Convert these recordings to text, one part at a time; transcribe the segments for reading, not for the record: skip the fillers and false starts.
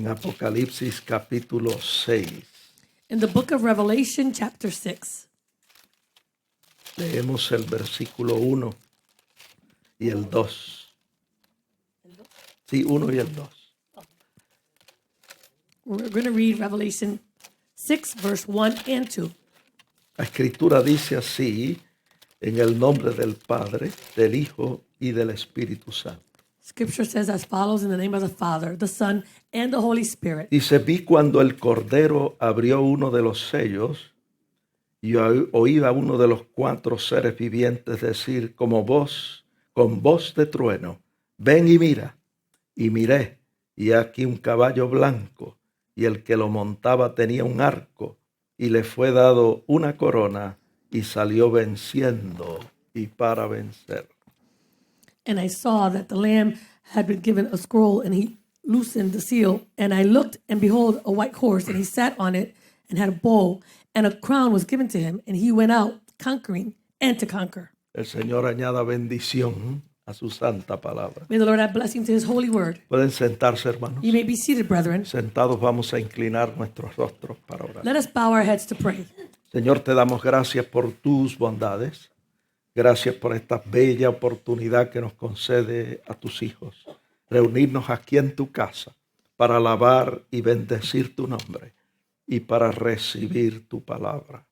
en Apocalipsis capítulo 6. In the book of Revelation, chapter 6, Leemos el versículo 1 y el 2. Sí, 1 y el 2. we're going to read Revelation 6, verse 1 and 2. La escritura dice así, en el nombre del Padre, del Hijo y del Espíritu Santo. Scripture says as follows, in the name of the Father, the Son, and the Holy Spirit. Dice, vi cuando el Cordero abrió uno de los sellos y oí a uno de los 4 seres vivientes decir como voz, con voz de trueno, ven y mira. Y miré, y aquí un caballo blanco, y el que lo montaba tenía un arco, y le fue dado una corona, y salió venciendo y para vencer. And I saw that the Lamb had been given a scroll, and he loosened the seal. And I looked, and behold, a white horse, and he sat on it, and had a bow, and a crown was given to him, and he went out conquering and to conquer. El Señor añada bendición a su santa palabra. May the Lord add blessing to his holy word. Pueden sentarse, hermanos. You may be seated, brethren. Sentados vamos a inclinar nuestros rostros para orar. Let us bow our heads to pray. Señor, te damos gracias por tus bondades. Gracias por esta bella oportunidad que nos concede a tus hijos. Reunirnos aquí en tu casa para alabar y bendecir tu nombre y para recibir tu palabra.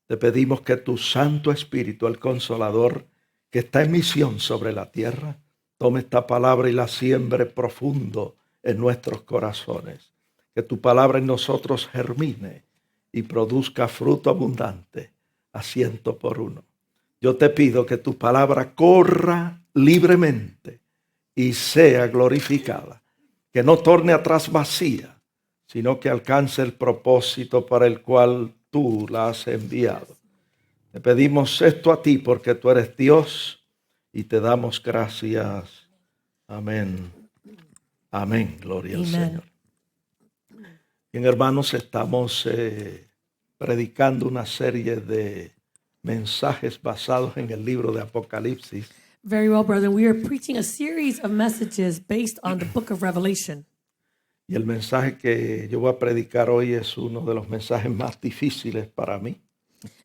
Te pedimos que tu Santo Espíritu, el Consolador, que está en misión sobre la tierra, tome esta palabra y la siembre profundo en nuestros corazones. Que tu palabra en nosotros germine y produzca fruto abundante a 100%. Yo te pido que tu palabra corra libremente y sea glorificada. Que no torne atrás vacía, sino que alcance el propósito para el cual tú la has enviado. Te pedimos esto a ti porque tú eres Dios y te damos gracias. Amén. Amén. Gloria al Señor. Bien, hermanos, estamos predicando una serie de mensajes basados en el libro de Apocalipsis. Very well, brethren. We are preaching a series of messages based on the book of Revelation. Y el mensaje que yo voy a predicar hoy es uno de los mensajes más difíciles para mí.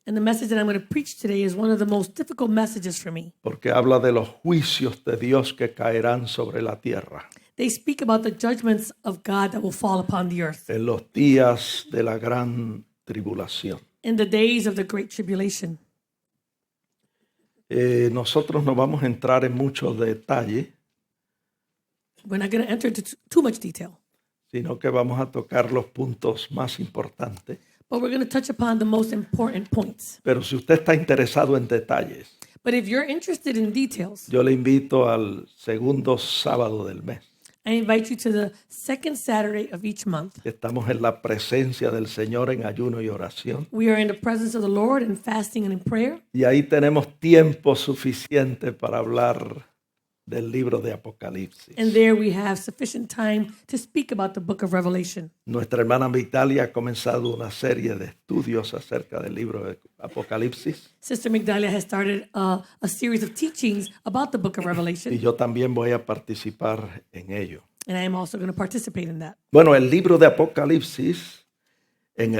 And the message that I'm going to preach today is one of the most difficult messages for me. Porque habla de los juicios de Dios que caerán sobre la tierra They speak about the judgments of God that will fall upon the earth en los días de la gran tribulación. in the days of the great tribulation. Nosotros no vamos a entrar en mucho detalle, We're not going to enter into too much detail, sino que vamos a tocar los puntos más importantes. but we're going to touch upon the most important points. Pero si usted está interesado en detalles, But if you're interested in details, yo le invito al segundo sábado del mes. I invite you to the second Saturday of each month. Estamos en la presencia del Señor en ayuno y oración. We are in the presence of the Lord in fasting and in prayer. Y ahí tenemos tiempo suficiente para hablar del libro de Apocalipsis. And there we have sufficient time to speak about the book of Revelation. Nuestra hermana Vitalia ha comenzado una serie de estudios acerca del libro de Apocalipsis. Sister Migdalia has started a series of teachings about the book of Y Revelation, yo también voy a participar en ello. and I am also going to participate in that. Bueno, el libro de Apocalipsis, en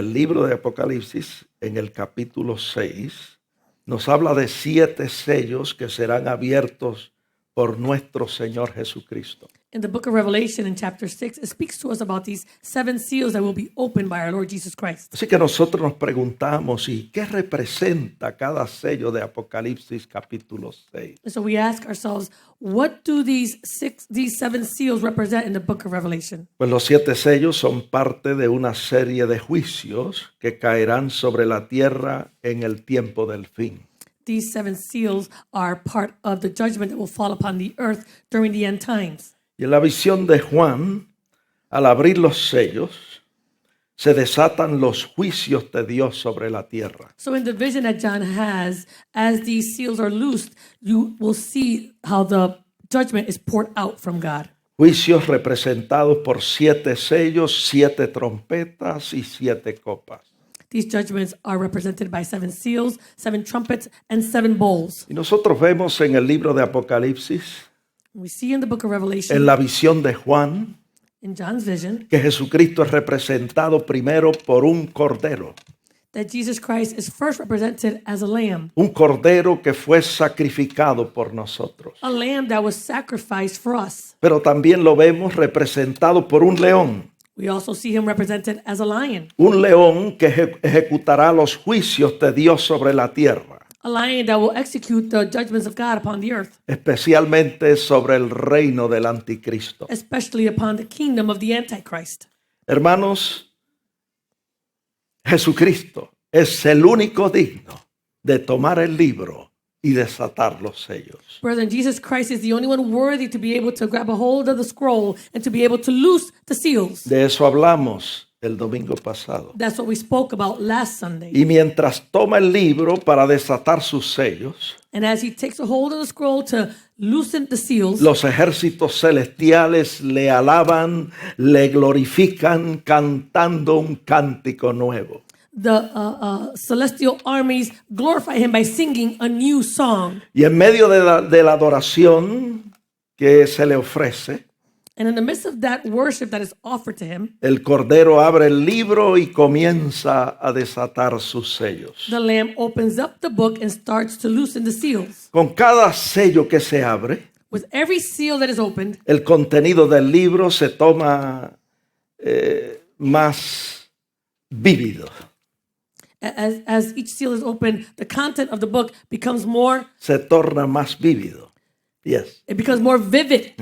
el capítulo 6, nos habla de 7 sellos que serán abiertos por nuestro Señor Jesucristo. In the book of Revelation, in chapter 6, it speaks to us about these 7 seals that will be opened by our Lord Jesus Christ. Así que nosotros nos preguntamos, ¿y qué representa cada sello de Apocalipsis capítulo 6? And so we ask ourselves, what do these 7 seals represent in the book of Revelation? Pues los 7 sellos son parte de una serie de juicios que caerán sobre la tierra en el tiempo del fin. These 7 seals are part of the judgment that will fall upon the earth during the end times. Y en la visión de Juan, al abrir los sellos, se desatan los juicios de Dios sobre la tierra. So in the vision that John has, as these seals are loosed, you will see how the judgment is poured out from God. Juicios representados por 7 sellos, 7 trompetas y 7 copas. These judgments are represented by 7 seals, 7 trumpets, and 7 bowls. Y nosotros vemos en el libro de Apocalipsis, We see in the book of en Revelation, la visión de Juan, in John's vision que Jesucristo es representado primero por un cordero. that Jesus Christ is first represented as a lamb Que fue sacrificado por nosotros. that was sacrificed for us. Pero también lo vemos representado por un león. We also see him represented as a lion. Un león que ejecutará los juicios de Dios sobre la tierra. A lion that will execute the judgments of God upon the earth. Especialmente sobre el reino del anticristo. Especially upon the kingdom of the Antichrist. Hermanos, Jesucristo es el único digno de tomar el libro y desatar los sellos. Brethren, Jesus Christ is the only one worthy to be able to grab a hold of the scroll and to be able to loose the seals. De eso hablamos el domingo pasado. That's what we spoke about last Sunday. Y mientras toma el libro para desatar sus sellos, And as he takes a hold of the scroll to loosen the seals, los ejércitos celestiales le alaban, le glorifican cantando un cántico nuevo. the celestial armies glorify him by singing a new song. Y en medio de la adoración que se le ofrece, And in the midst of that worship that is offered to him, el Cordero abre el libro y comienza a desatar sus sellos. the Lamb opens up the book and starts to loosen the seals. Con cada sello que se abre, With every seal that is opened, el contenido del libro se toma más vívido. as each seal is opened, the content of the book becomes more, Se torna más vívido. Yes. it becomes more vivid.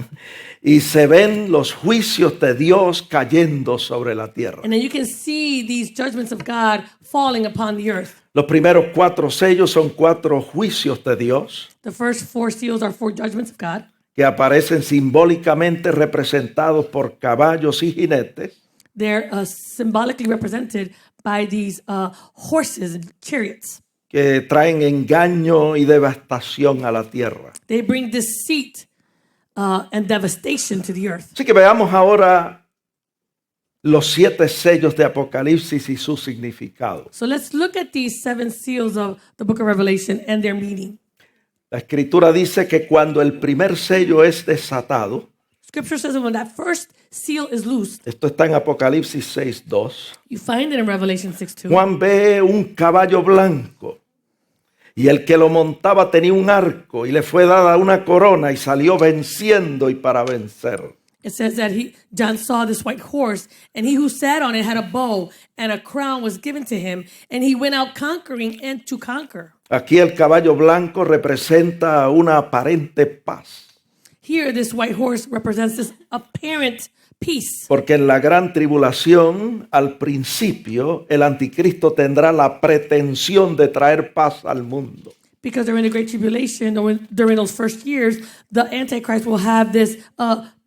Y se ven los juicios de Dios cayendo sobre la tierra. And then you can see these judgments of God falling upon the earth. Los primeros 4 sellos son 4 juicios de Dios The first 4 seals are 4 judgments of God que aparecen simbólicamente representados por caballos y jinetes. They're symbolically represented by these horses and chariots. Que traen engaño y devastación a la tierra. They bring deceit and devastation to the earth. Así que veamos ahora los 7 sellos de Apocalipsis y su significado. So let's look at these 7 seals of the book of Revelation and their meaning. La Escritura dice que cuando el primer sello es desatado, Scripture says that when that first seal is loosed, esto está en Apocalipsis 6:2, you find it in Revelation 6:2. Juan ve un caballo blanco y el que lo montaba tenía un arco y le fue dada una corona y salió venciendo y para vencer. It says that John saw this white horse, and he who sat on it had a bow, and a crown was given to him, and he went out conquering and to conquer. Aquí el caballo blanco representa una aparente paz. Here, this white horse represents this apparent peace. Porque en la gran tribulación, al principio, el anticristo tendrá la pretensión de traer paz al mundo. Because during the Great Tribulation, during those first years, the Antichrist will have this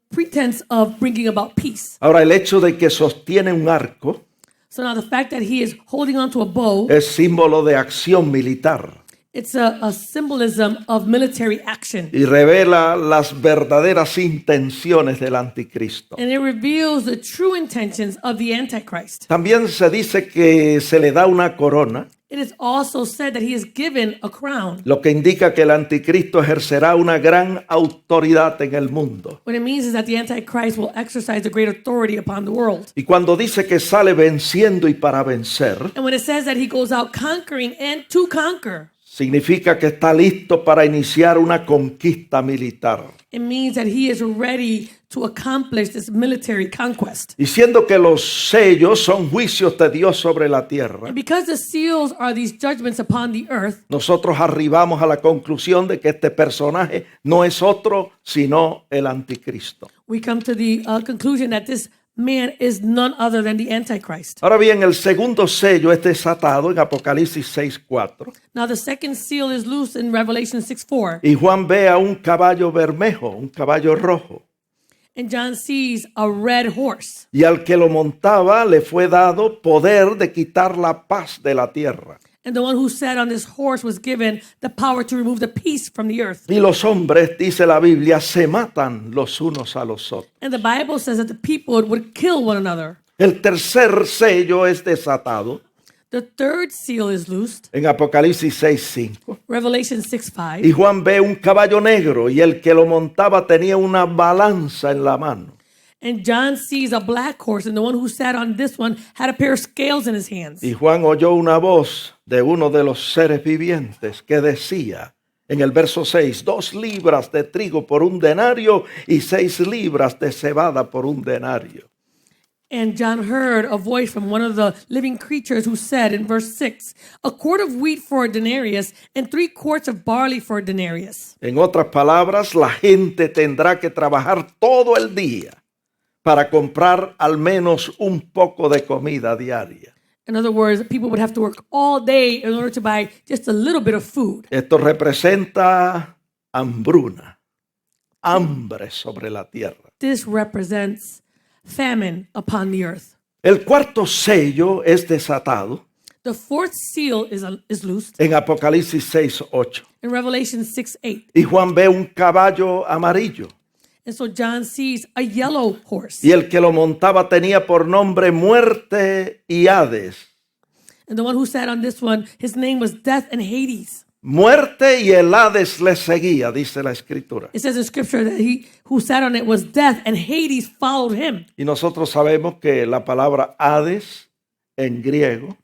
pretense of bringing about peace. Ahora, el hecho de que sostiene un arco So now the fact that he is holding onto a bow, es símbolo de acción militar it's a symbolism of military action. y revela las verdaderas intenciones del anticristo. And it reveals the true intentions of the Antichrist. También se dice que se le da una corona, It is also said that he is given a crown. lo que indica que el anticristo ejercerá una gran autoridad en el mundo. What it means is that the Antichrist will exercise a great authority upon the world. Y cuando dice que sale venciendo y para vencer, And when it says that he goes out conquering and to conquer, significa que está listo para iniciar una conquista militar. it means that he is ready to accomplish this military conquest. Diciendo que los sellos son juicios de Dios sobre la tierra, And because the seals are these judgments upon the earth, nosotros arribamos a la conclusión de que este personaje no es otro sino el anticristo. we come to the conclusion that this man is none other than the Antichrist. Ahora bien, el segundo sello es desatado en Apocalipsis 6:4 Now the second seal is loose in Revelation 6:4. y Juan ve a un caballo bermejo, un caballo rojo. And John sees a red horse. Y al que lo montaba le fue dado poder de quitar la paz de la tierra. And the one who sat on this horse was given the power to remove the peace from the earth. Y los hombres, dice la Biblia, se matan los unos a los otros. And the Bible says that the people would kill one another. El tercer sello es desatado The third seal is loosed. en Apocalipsis 6:5. Revelation Y 6:5. Juan ve un caballo negro y el que lo montaba tenía una balanza en la mano. And John sees a black horse, and the one who sat on this one had a pair of scales in his hands. Y Juan oyó una voz de uno de los seres vivientes que decía en el verso 6, 2 libras de trigo por un denario y 6 libras de cebada por un denario. And John heard a voice from one of the living creatures who said in verse 6, a quart of wheat for a denarius and 3 quarts of barley for a denarius. En otras palabras, la gente tendrá que trabajar todo el día para comprar al menos un poco de comida diaria. In other words, people would have to work all day in order to buy just a little bit of food. Esto representa hambruna, hambre sobre la tierra. This represents famine upon the earth. El cuarto sello es desatado The fourth seal is loosed en Apocalipsis 6:8. in Revelation 6:8. Y Juan ve un caballo amarillo. And so John sees a yellow horse. Y el que lo montaba tenía por nombre Muerte y Hades. And the one who sat on this one, his name was Death and Hades. Muerte y el Hades le seguía, dice la Escritura. It says in scripture that he who sat on it was death and Hades followed him. Y nosotros sabemos que la palabra Hades en griego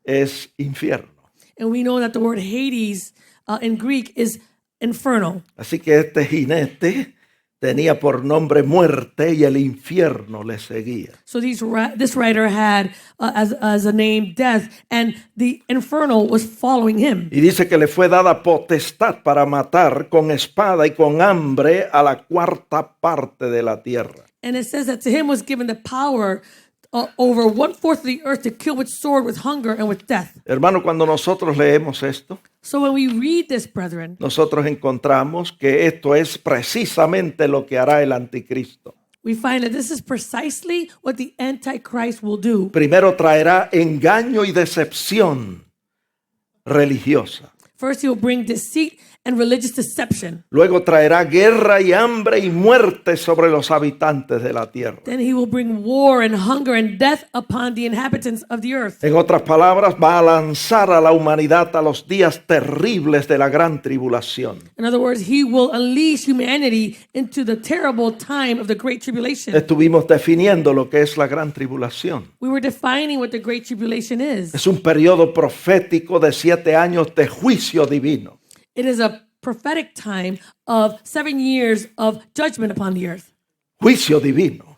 es infierno. And we know that the word Hades in Greek is infernal. Así que este jinete tenía por nombre Muerte y el infierno le seguía. So this writer had as a name death, and the infernal was following him. Y dice que le fue dada potestad para matar con espada y con hambre a la cuarta parte de la tierra. And it says that to him was given the power over 1/4 of the earth to kill with sword, with hunger, and with death. Hermano, cuando nosotros leemos esto, So when we read this, brethren, nosotros encontramos que esto es precisamente lo que hará el anticristo. we find that this is precisely what the Antichrist will do. Primero traerá engaño y decepción religiosa. First, he will bring deceit and religious deception. Luego traerá guerra y hambre y muerte sobre los habitantes de la tierra. Then he will bring war and hunger and death upon the inhabitants of the earth. En otras palabras, va a lanzar a la humanidad a los días terribles de la gran tribulación. In other words, he will unleash humanity into the terrible time of the Great Tribulation. Estuvimos definiendo lo que es la gran tribulación. We were defining what the Great Tribulation is. Es un periodo profético de 7 años de juicio divino. It is a prophetic time of 7 years of judgment upon the earth, Juicio divino,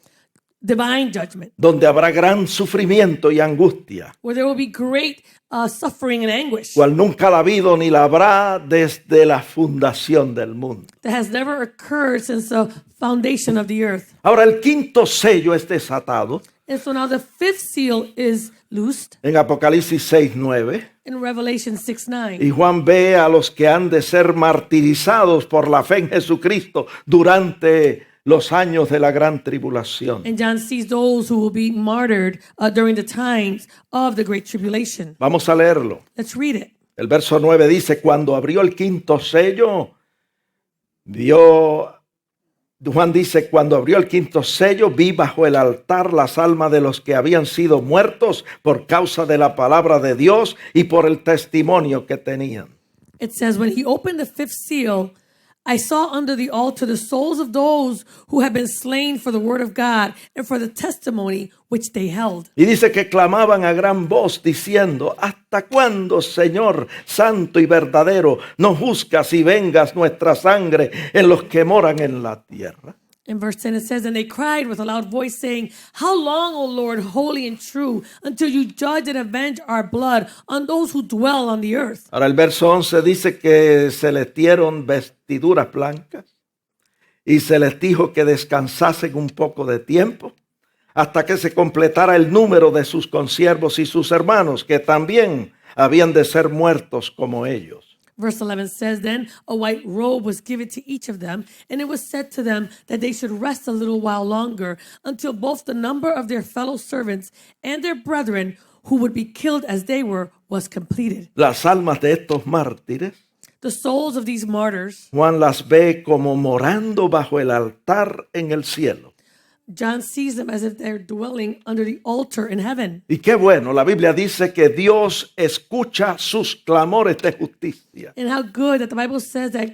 divine judgment, donde habrá gran sufrimiento y angustia, where there will be great suffering and anguish cual nunca la ha habido ni la habrá desde la fundación del mundo. that has never occurred since the foundation of the earth. Ahora el quinto sello es desatado And so now the fifth seal is loosed en Apocalipsis 6:9. in Revelation 6:9. Y Juan ve a los que han de ser martirizados por la fe en Jesucristo durante los años de la gran tribulación. And John sees those who will be martyred during the times of the Great Tribulation. Vamos a leerlo. Let's read it. El verso 9 dice, cuando abrió el quinto sello, Juan dice, cuando abrió el quinto sello, vi bajo el altar las almas de los que habían sido muertos por causa de la palabra de Dios y por el testimonio que tenían. It says, when he opened the fifth seal, I saw under the altar the souls of those who had been slain for the word of God and for the testimony which they held. Y dice que clamaban a gran voz diciendo, ¿hasta cuándo, Señor santo y verdadero, no juzgas y vengas nuestra sangre en los que moran en la tierra? In verse 10 it says, and they cried with a loud voice saying, how long, O Lord, holy and true, until you judge and avenge our blood on those who dwell on the earth? Ahora el verso 11 dice que se les dieron vestiduras blancas y se les dijo que descansasen un poco de tiempo hasta que se completara el número de sus consiervos y sus hermanos, que también habían de ser muertos como ellos. Verse 11 says, then a white robe was given to each of them, and it was said to them that they should rest a little while longer until both the number of their fellow servants and their brethren who would be killed as they were was completed. Las almas de estos mártires, The souls of these martyrs, Juan las ve como morando bajo el altar en el cielo. John sees them as if they're dwelling under the altar in heaven. Y qué bueno, la Biblia dice que Dios escucha sus clamores de justicia. And how good that the Bible says that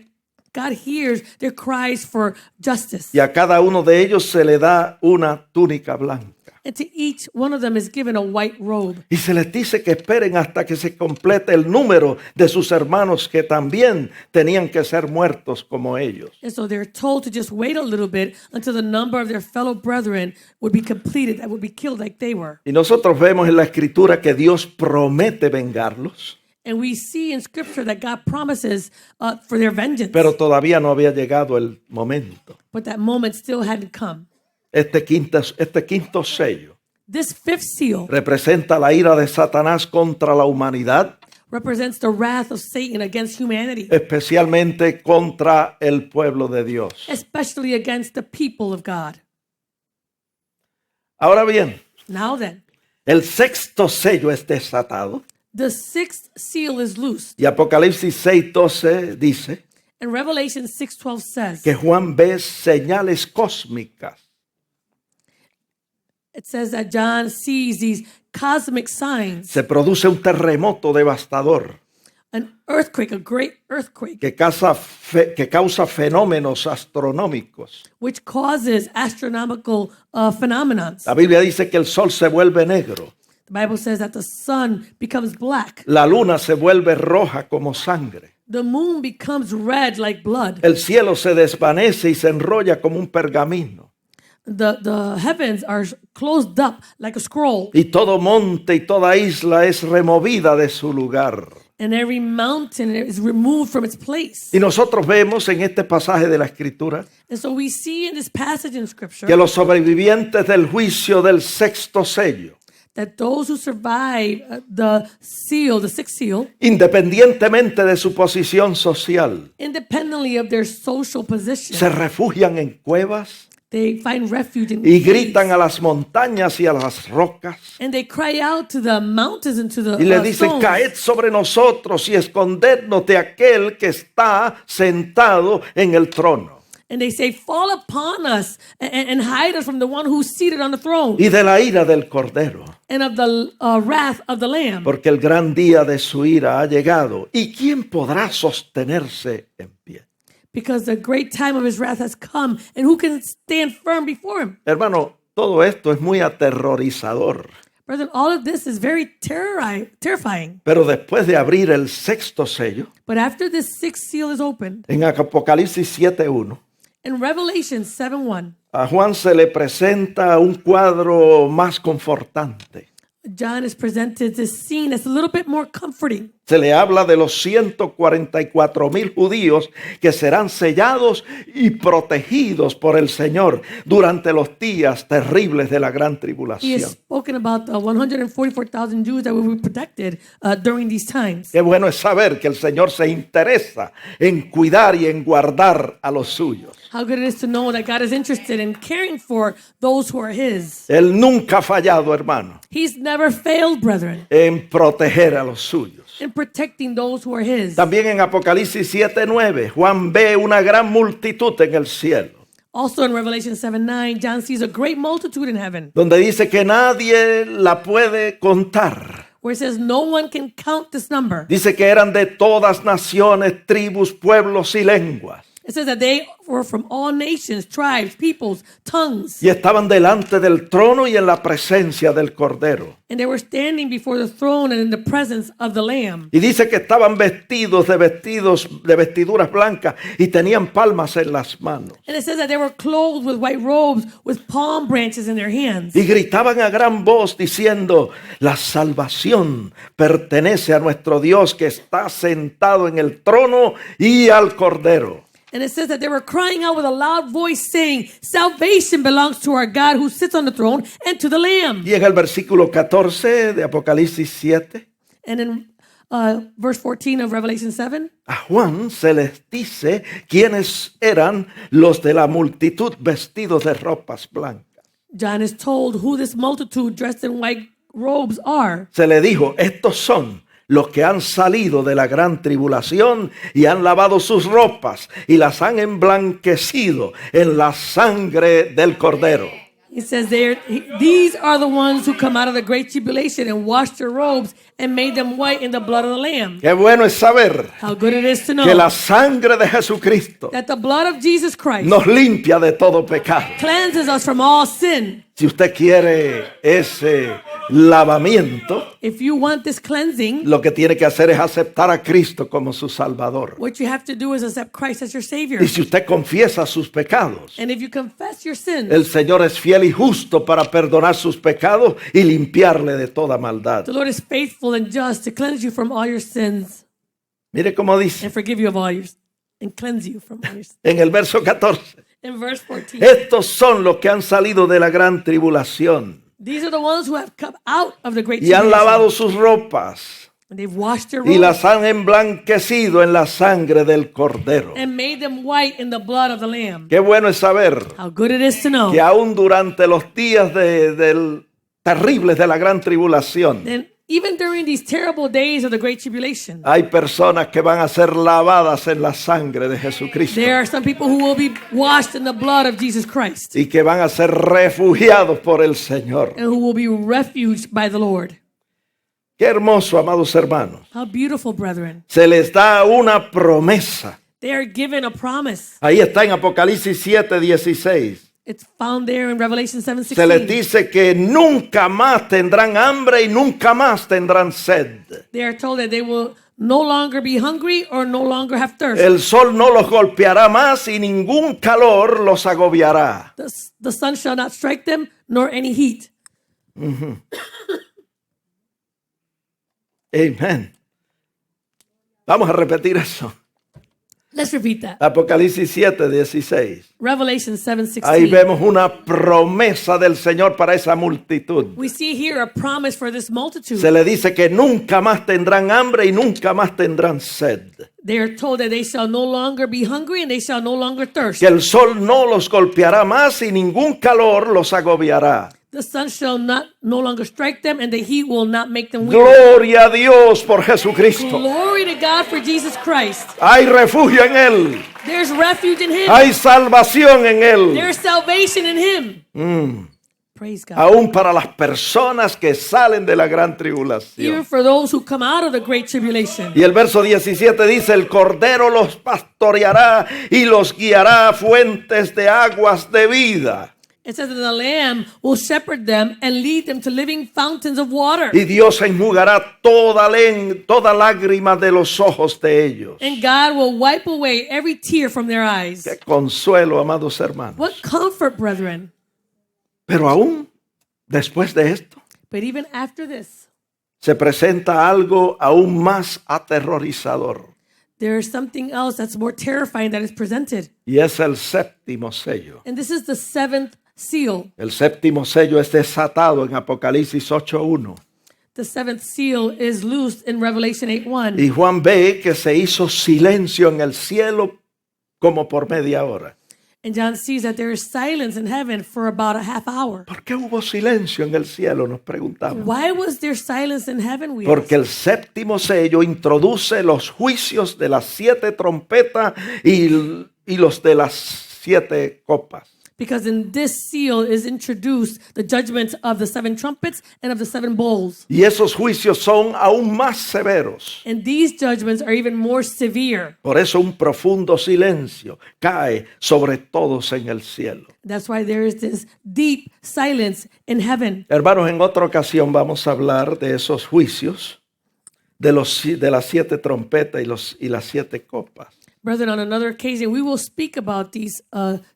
God hears their cries for justice. Y a cada uno de ellos se le da una túnica blanca. And to each one of them is given a white robe. Y se les dice que esperen hasta que se complete el número de sus hermanos que también tenían que ser muertos como ellos. And so they're told to just wait a little bit until the number of their fellow brethren would be completed, that would be killed like they were. Y nosotros vemos en la Escritura que Dios promete vengarlos, And we see in Scripture that God promises for their vengeance. pero todavía no había llegado el momento. But that moment still hadn't come. Este quinto sello This fifth seal representa la ira de Satanás contra la humanidad, represents the wrath of Satan against humanity, especialmente contra el pueblo de Dios. especially against the people of God. Ahora bien, Now then, el sexto sello es desatado the sixth seal is loosed. y Apocalipsis 6:12 dice And Revelation 6:12 says, que Juan ve señales cósmicas. it says that John sees these cosmic signs, Se produce un terremoto devastador an earthquake, a great earthquake, que causa fenómenos astronómicos. which causes astronomical phenomena. La Biblia dice que el sol se vuelve negro, The Bible says that the sun becomes black, la luna se vuelve roja como sangre, the moon becomes red like blood, el cielo se desvanece y se enrolla como un pergamino, the heavens are closed up like a scroll, y todo monte y toda isla es removida de su lugar. and every mountain is removed from its place. Y nosotros vemos en este pasaje de la Escritura And so we see in this passage in Scripture que los sobrevivientes del juicio del sexto sello, that those who survive the seal, the sixth seal, independientemente de su posición social, independently of their social position, se refugian en cuevas they find refuge in y caves, gritan a las montañas y a las rocas and they cry out to the mountains and to the y le dicen: stones, caed sobre nosotros y escondednos de aquel que está sentado en el trono and they say, fall upon us and hide us from the one who's seated on the throne y de la ira del Cordero, and of the wrath of the Lamb. porque el gran día de su ira ha llegado. ¿Y quién podrá sostenerse en pie? Because the great time of his wrath has come, and who can stand firm before him? Hermano, todo esto es muy aterrorizador. Brethren, all of this is very terrifying. Pero después de abrir el sexto sello, But after this sixth seal is opened, en Apocalipsis 7:1, in Revelation 7:1, a Juan se le presenta un cuadro más confortante. John is presented this scene that's a little bit more comforting. Se le habla de los 144,000 judíos que serán sellados y protegidos por el Señor durante los días terribles de la gran He has tribulación. spoken about the 144,000 Jews that will be protected during these times. Qué bueno es saber que el Señor se interesa en cuidar y en guardar a los suyos. How good it is to know that God is interested in caring for those who are His. Él nunca ha fallado, hermano, He's never failed, brethren, en proteger a los suyos. in protecting those who are His. También en Apocalipsis 7:9, Juan ve una gran multitud en el cielo, Also in Revelation 7:9, John sees a great multitude in heaven, donde dice que nadie la puede contar. where it says no one can count this number. Dice que eran de todas naciones, tribus, pueblos y lenguas. It says that they were from all nations, tribes, peoples, tongues, Y estaban delante del trono y en la presencia del Cordero. and they were standing before the throne and in the presence of the Lamb. Y dice que estaban vestidos de vestiduras blancas y tenían palmas en las manos. And it says that they were clothed with white robes with palm branches in their hands. Y gritaban a gran voz diciendo: la salvación pertenece a nuestro Dios que está sentado en el trono y al Cordero. And it says that they were crying out with a loud voice saying, salvation belongs to our God who sits on the throne and to the Lamb. Y en el versículo 14 de Apocalipsis 7, And in verse 14 of Revelation 7, a Juan se les dice quiénes eran los de la multitud vestidos de ropas blancas. John is told who this multitude dressed in white robes are. Se le dijo: estos son los que han salido de la gran tribulación y han lavado sus ropas y las han emblanquecido en la sangre del Cordero. He says, these are the ones who come out of the great tribulation and washed their robes and made them white in the blood of the Lamb. Qué bueno es saber How good it is to know que la sangre de Jesucristo that the blood of Jesus Christ nos limpia de todo pecado. cleanses us from all sin. Si usted quiere ese lavamiento, If you want this cleansing, lo que tiene que hacer es aceptar a Cristo como su Salvador. what you have to do is accept Christ as your Savior. Y si usted confiesa sus pecados, And if you confess your sins, el Señor es fiel y justo para perdonar sus pecados y limpiarle de toda maldad. the Lord is faithful and just to cleanse you from all your sins Mire cómo dice and forgive you of all your and cleanse you from all your sins. en el verso 14. In verse 14, Estos son los que han salido de la gran tribulación these are the ones who have come out of the great y han tribulation. lavado sus ropas And they've washed their y robes las han emblanquecido en la sangre del Cordero. and made them white in the blood of the Lamb. Qué bueno es saber How good it is to know. que aún durante los días terribles de la gran tribulación, And even during these terrible days of the great tribulation, hay personas que van a ser lavadas en la sangre de Jesucristo there are some people who will be washed in the blood of Jesus Christ y que van a ser refugiados por el Señor. and who will be refuged by the Lord. Qué hermoso, amados hermanos. How beautiful, brethren. Se les da una promesa. They are given a promise. Ahí está en Apocalipsis 7:16. It's found there in Revelation Se les 7:16. dice que nunca más tendrán hambre y nunca más tendrán sed. They are told that they will no longer be hungry or no longer have thirst. El sol no los golpeará más y ningún calor los agobiará. The sun shall not strike them, nor any heat. Amén. Vamos a repetir eso. Let's repeat that. Apocalipsis 7:16. Revelation Ahí 7:16. vemos una promesa del Señor para esa multitud. We see here a promise for this multitude. Se le dice que nunca más tendrán hambre y nunca más tendrán sed. They are told that they shall no longer be hungry and they shall no longer thirst. Que el sol no los golpeará más y ningún calor los agobiará. The sun shall no longer strike them and the heat will not make them weary. Gloria a Dios por Jesucristo. Glory to God for Jesus Christ. Hay refugio en Él. There's refuge in Him. Hay salvación en Él. There's salvation in Him. Praise God. Aún para las personas que salen de la gran Even tribulación. for those who come out of the great tribulation. Y el verso 17 dice, el Cordero los pastoreará y los guiará a fuentes de aguas de vida. It says that the Lamb will shepherd them and lead them to living fountains of water. Y Dios enjugará toda lágrima de los ojos de ellos. And God will wipe away every tear from their eyes. Qué consuelo, amados hermanos. What comfort, brethren. Pero aún después de esto, But even after this, se presenta algo aún más aterrorizador. there is something else that's more terrifying that is presented. Y es el séptimo sello. And this is the seventh seal. El séptimo sello es desatado en Apocalipsis 8:1. The seventh seal is loosed in Revelation 8:1. Y Juan ve que se hizo silencio en el cielo como por media hora. And John sees that there is silence in heaven for about a half hour. ¿Por qué hubo silencio en el cielo? Nos preguntamos. Why was there silence in heaven? We Porque ask? el séptimo sello introduce los juicios de las 7 trompetas y los de las 7 copas. Because in this seal is introduced the judgments of the 7 trumpets and of the 7 bowls. Y esos juicios son aún más severos. And these judgments are even more severe. Por eso un profundo silencio cae sobre todos en el cielo. That's why there is this deep silence in heaven. Hermanos, en otra ocasión vamos a hablar de esos juicios, de las 7 trompetas y las 7 copas. Brethren, on another occasion, we will speak about these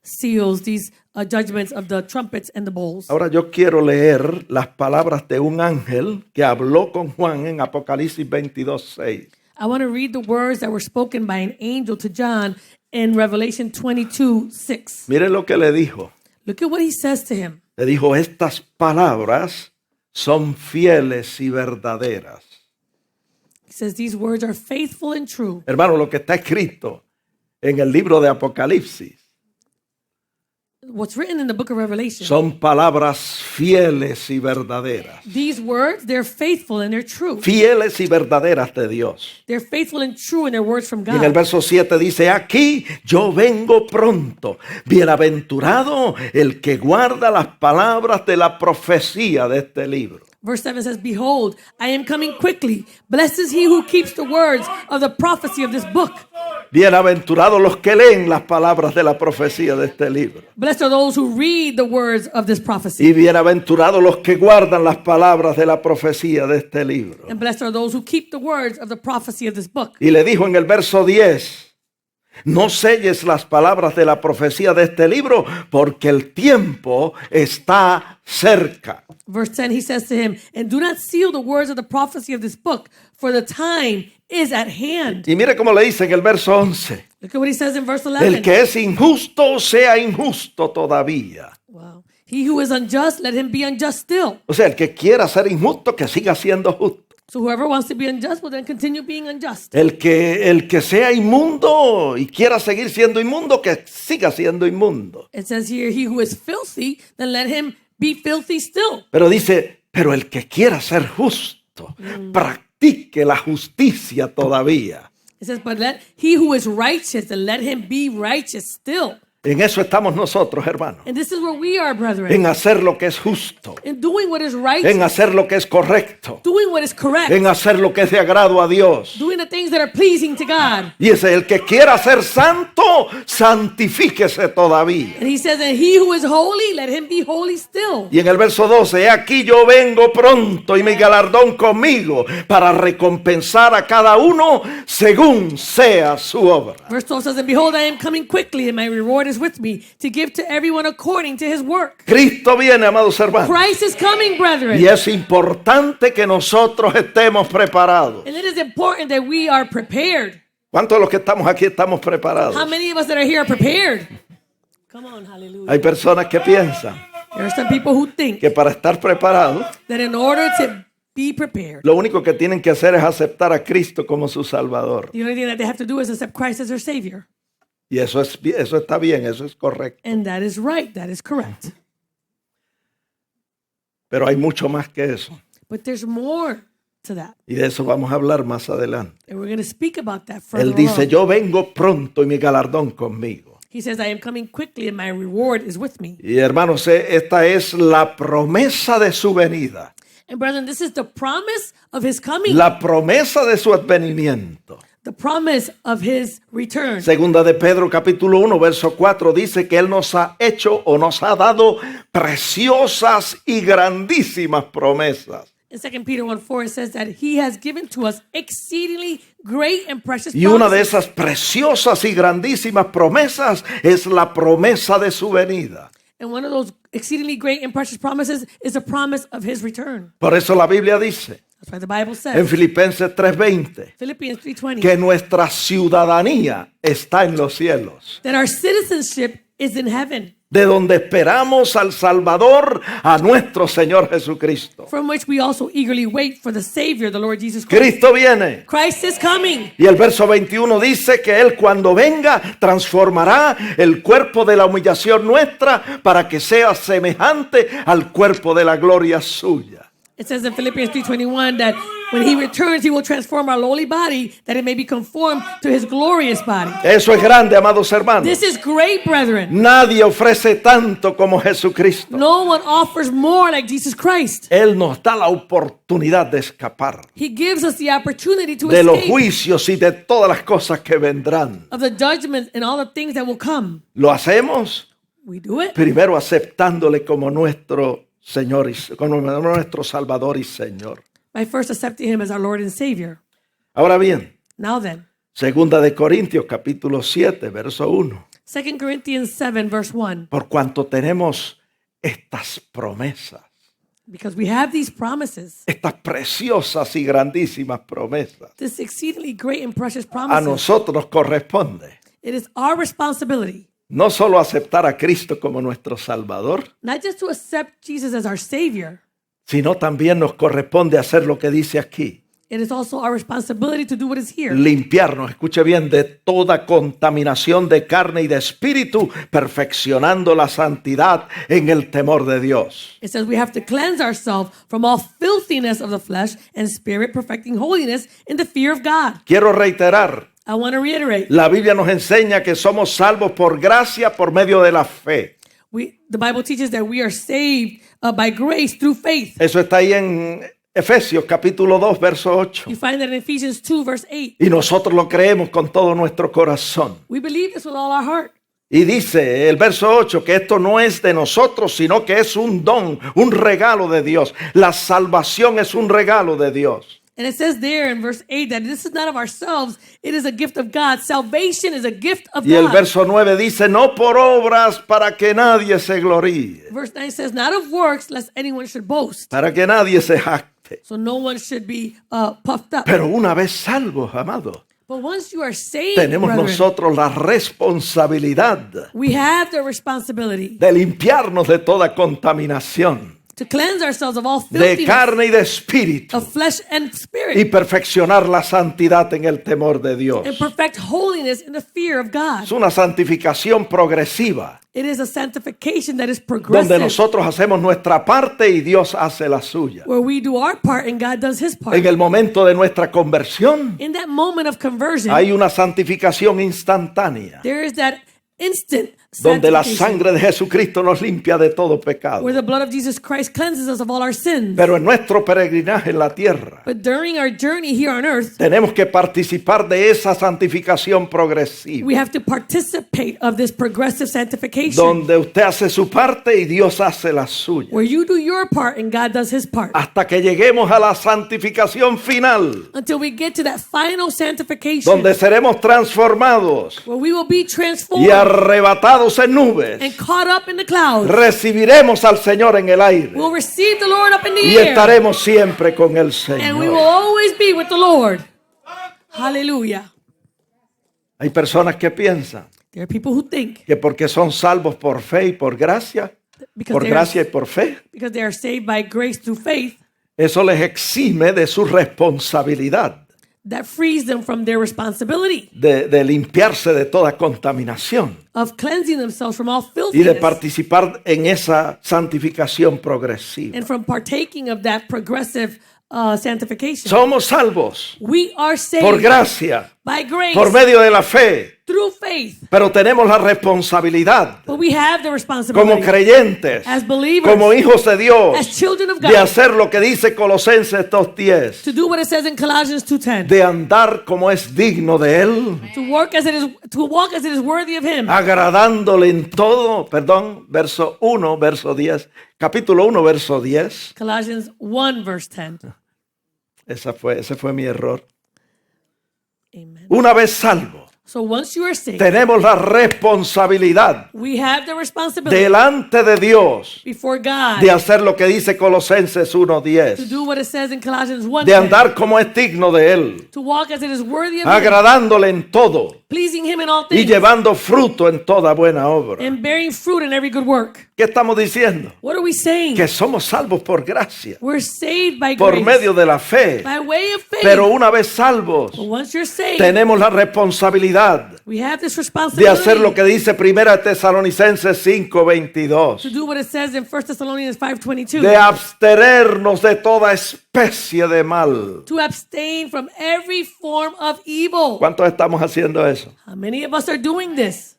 seals, these judgments of the trumpets and the bowls. Ahora yo quiero leer las palabras de un ángel que habló con Juan en Apocalipsis 22:6. I want to read the words that were spoken by an angel to John in Revelation 22:6. Miren lo que le dijo. Look at what he says to him. Le dijo, estas palabras son fieles y verdaderas. He says, these words are faithful and true. Hermano, lo que está escrito en el libro de Apocalipsis what's written in the book of Revelation, son palabras fieles y verdaderas. these words, they're faithful and they're true. Fieles y verdaderas de Dios. They're faithful and true in their words from Y en el God. verso 7 dice, aquí yo vengo pronto. Bienaventurado el que guarda las palabras de la profecía de este libro. Verse 7 says, behold, I am coming quickly. Blessed is he who keeps the words of the prophecy of this book. Bienaventurados los que leen las palabras de la profecía de este libro. Blessed are those who read the words of this prophecy. Y bienaventurados los que guardan las palabras de la profecía de este libro. And blessed are those who keep the words of the prophecy of this book. Y le dijo en el verso 10, no selles las palabras de la profecía de este libro, porque el tiempo está cerca. Verse 10, he says to him, and do not seal the words of the prophecy of this book, for the time is at hand. Y mire cómo le dice en el verso 11, Look at what he says in verse el 11. que es injusto sea injusto todavía. Wow. He who is unjust, let him be unjust still. O sea, el que quiera ser injusto, que siga siendo justo. So whoever wants to be unjust will then continue being unjust. El que sea inmundo y quiera seguir siendo inmundo, que siga siendo inmundo. It says here, he who is filthy, then let him be filthy still. Pero dice, pero el que quiera ser justo, practique la justicia todavía. It says, but let he who is righteous, then let him be righteous still. En eso estamos nosotros, hermanos. And this is where we are, brethren. En hacer lo que es justo, In doing what is right, en hacer lo que es correcto, doing what is correct, en hacer lo que es de agrado a Dios. doing the things that are pleasing to God. Y ese, el que quiera ser santo, santifíquese todavía. And he says, and he who is holy, let him be holy still. Y en el verso 12, he aquí yo vengo pronto y mi galardón conmigo para recompensar a cada uno según sea su obra. Verse 12 says, and behold, I am coming quickly, and my reward is with me, to give to everyone according to his work. Cristo viene, amados hermanos. Christ is coming, brethren. Y es importante que nosotros estemos preparados. And it is important that we are prepared. ¿Cuántos de los que estamos aquí estamos preparados? How many of us that are here are prepared? Come on, hallelujah. Hay personas que piensan There are some people who think que para estar preparados, that in order to be prepared, lo único que tienen que hacer es aceptar a Cristo como su Salvador. the only thing that they have to do is accept Christ as their Savior. Y eso está bien, eso es correcto. And that is right. That is correct. Pero hay mucho más que eso. But there's more to that. Y de eso vamos a hablar más adelante. And we're going to speak about that further Él dice, on. yo vengo pronto y mi galardón conmigo. He says, I am coming quickly and my reward is with me. Y hermanos, esta es la promesa de su venida. And brethren, this is the promise of his coming. La promesa de su advenimiento. The promise of his return. Segunda de Pedro capítulo 1 verso 4 dice que Él nos ha hecho o nos ha dado preciosas y grandísimas promesas. In 2 Peter 1:4 it says that he has given to us exceedingly great and precious Y una de promises. esas preciosas y grandísimas promesas es la promesa de su venida. And one of those exceedingly great and precious promises is a promise of his return. Por eso la Biblia dice That's why the Bible en says, Filipenses 3:20 Philippians 3:20, que nuestra ciudadanía está en los cielos, that our citizenship is in heaven, de donde esperamos al Salvador, a nuestro Señor Jesucristo. from which we also eagerly wait for the Savior, the Lord Jesus Christ. Cristo viene. Christ is coming. Y el verso 21 dice que Él cuando venga transformará el cuerpo de la humillación nuestra para que sea semejante al cuerpo de la gloria suya. It says in Philippians 3:21 that when he returns, he will transform our lowly body that it may be conformed to his glorious body. Eso es grande, amados hermanos. This is great, brethren. Nadie ofrece tanto como Jesucristo. No one offers more like Jesus Christ. Él nos da la oportunidad de escapar He gives us the opportunity to de los escape juicios y de todas las cosas que vendrán. of the judgment and all the things that will come. Lo hacemos We do it primero aceptándole como nuestro Señor, como nuestro Salvador y Señor. by first accepting him as our Lord and Savior. Ahora bien, Now then, Segunda de Corintios capítulo 7, verso 1. 2 Corinthians 7 verse 1. Por cuanto tenemos estas promesas, Because we have these promises, estas preciosas y grandísimas promesas, this exceedingly great and precious a promises, nosotros nos corresponde it is our responsibility no solo aceptar a Cristo como nuestro Salvador, not just to accept Jesus as our Savior, sino también nos corresponde hacer lo que dice aquí. it is also our responsibility to do what is here. Limpiarnos, escuche bien, de toda contaminación de carne y de espíritu, perfeccionando la santidad en el temor de Dios. It says we have to cleanse ourselves from all filthiness of the flesh and spirit, perfecting holiness in the fear of God. Quiero reiterar, I want to reiterate. la Biblia nos enseña que somos salvos por gracia por medio de la fe. The Bible teaches that we are saved by grace through faith. Eso está ahí en Efesios capítulo 2, verso 8. You find that in Ephesians 2, verse 8. Y nosotros lo creemos con todo nuestro corazón. We believe this with all our heart. Y dice el verso 8 que esto no es de nosotros, sino que es un don, un regalo de Dios. La salvación es un regalo de Dios. And it says there in verse 8 that this is not of ourselves, it is a gift of God. Salvation is a gift of Y el God. verso 9 dice, no por obras para que nadie se gloríe, Verse 9 says, not of works, lest anyone should boast. para que nadie se jacte. So no one should be puffed up. Pero una vez salvos, amados, But once you are saved, tenemos brethren, nosotros la responsabilidad we have the responsibility de limpiarnos de toda contaminación, to cleanse ourselves of all de filthiness carne y de espíritu, of flesh and y spirit, perfeccionar la santidad en el temor de Dios. and perfect holiness in the fear of God. Es una santificación progresiva, It is a sanctification that is donde progressive, nosotros hacemos nuestra parte y Dios hace la suya. where we do our part and God does his part. En el momento de nuestra conversión, In that moment of conversion, hay una santificación instantánea, there is that instant donde la sanctification sangre de Jesucristo nos limpia de todo pecado. where the blood of Jesus Christ cleanses us of all our sins. Pero en nuestro peregrinaje en la tierra, But during our journey here on earth, tenemos que participar de esa santificación progresiva, we have to participate of this progressive sanctification, donde usted hace su parte y Dios hace la suya, where you do your part and God does his part, hasta que lleguemos a la santificación final, until we get to that final sanctification, donde seremos transformados where we will be y transformed arrebatados en nubes. and caught up in the clouds. Recibiremos al Señor en el aire We'll receive the Lord up in the y air, estaremos siempre con el and we will Señor. always be with the Lord. Hallelujah. Hay personas que piensan There are people who think que porque son salvos por fe y por gracia y por fe, because they are saved by grace through faith, eso les exime de su responsabilidad that frees them from their responsibility de limpiarse de toda contaminación of cleansing themselves from all y de filthiness participar en esa santificación progresiva. and from partaking of that progressive sanctification. Somos salvos We are saved por gracia, by grace por medio de la fe, through faith, pero tenemos la responsabilidad but we have the como responsibility creyentes, as believers, como hijos de Dios, as children of de God, hacer lo que dice Colosenses 2:10, to do what it says in Colossians 2:10, de andar como es digno de Él, to walk as it is worthy of Him, agradándole en todo, verso 1, verso 10, capítulo 1, verso 10. Colossians 1 verse 10. Ese fue mi error. Amen. Una vez salvo, So once you are saved, tenemos la responsabilidad we have the responsibility delante de Dios before God de hacer lo que dice Colosenses to 1:10, do what it says in Colossians 1, de andar como es digno de Él, to walk as it is worthy of Him, agradándole en todo pleasing Him in all y things, llevando fruto en toda buena obra. and bearing fruit in every good work. ¿Qué estamos diciendo? What are we saying? Que somos salvos por gracia, We're saved by por grace, medio de la fe. by way of faith. Pero una vez salvos, But once you're saved, tenemos la responsabilidad we have this de responsibility hacer lo que dice 1 Tesalonicenses to 5:22, do what it says in 1 Thessalonians 5:22, de abstenernos de toda especie de mal. to abstain from every form of evil. ¿Cuántos estamos haciendo eso? How many of us are doing this?